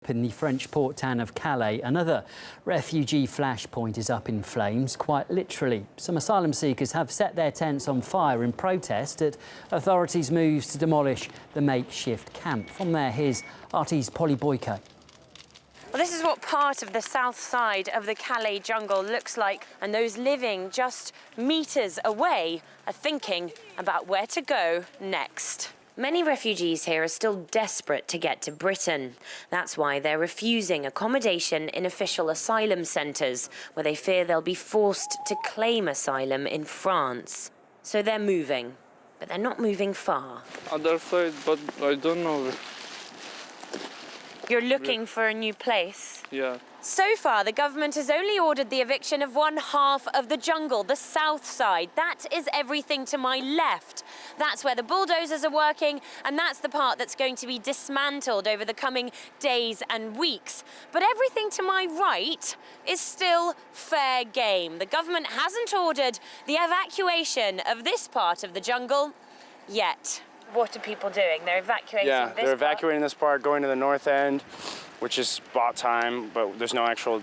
In the French port town of Calais, another refugee flashpoint is up in flames, quite literally. Some asylum seekers have set their tents on fire in protest at authorities' moves to demolish the makeshift camp. From there, here's RT's Polly Boyko. Well, this is what part of the south side of the Calais jungle looks like, and those living just metres away are thinking about where to go next. Many refugees here are still desperate to get to Britain. That's why they're refusing accommodation in official asylum centres, where they fear they'll be forced to claim asylum in France. So they're moving, but they're not moving far. Other side, but I don't know. You're looking for a new place? Yeah. So far, the government has only ordered the eviction of one half of the jungle, the south side. That is everything to my left. That's where the bulldozers are working, and that's the part that's going to be dismantled over the coming days and weeks. But everything to my right is still fair game. The government hasn't ordered the evacuation of this part of the jungle yet. What are people doing? They're evacuating this part? Yeah, they're evacuating this part, going to the north end, which is about time, but there's no actual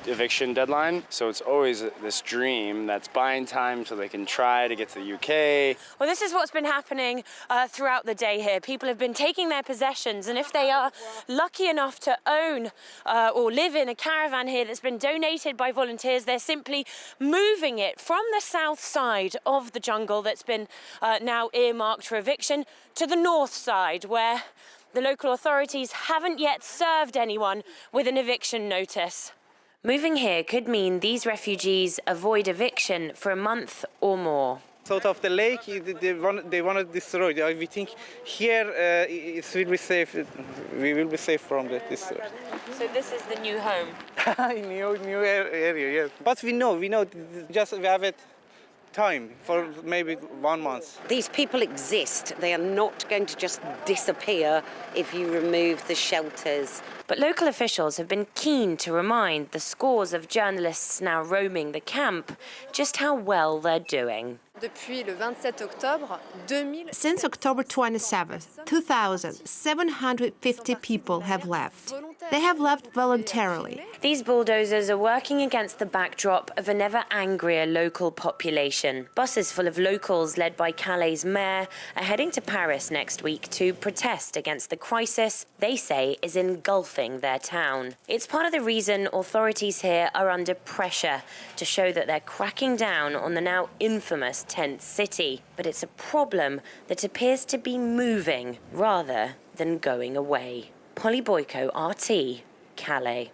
eviction deadline. So it's always this dream that's buying time so they can try to get to the UK. Well, this is what's been happening throughout the day here. People have been taking their possessions, and if they are lucky enough to own or live in a caravan here that's been donated by volunteers, they're simply moving it from the south side of the jungle that's been now earmarked for eviction to the north side, where the local authorities haven't yet served anyone with an eviction notice. Moving here could mean these refugees avoid eviction for a month or more. South of the lake, they want to destroy. We think here it will be safe. We will be safe from this. So this is the new home? new area, yes. But we know, just we have it time for maybe 1 month. These people exist. They are not going to just disappear if you remove the shelters. But local officials have been keen to remind the scores of journalists now roaming the camp just how well they're doing. Since October 27th, 2,750 people have left. They have left voluntarily. These bulldozers are working against the backdrop of an ever angrier local population. Buses full of locals led by Calais' mayor are heading to Paris next week to protest against the crisis they say is engulfing their town. It's part of the reason authorities here are under pressure to show that they're cracking down on the now infamous tent city. But it's a problem that appears to be moving rather than going away. Polly Boyko, RT, Calais.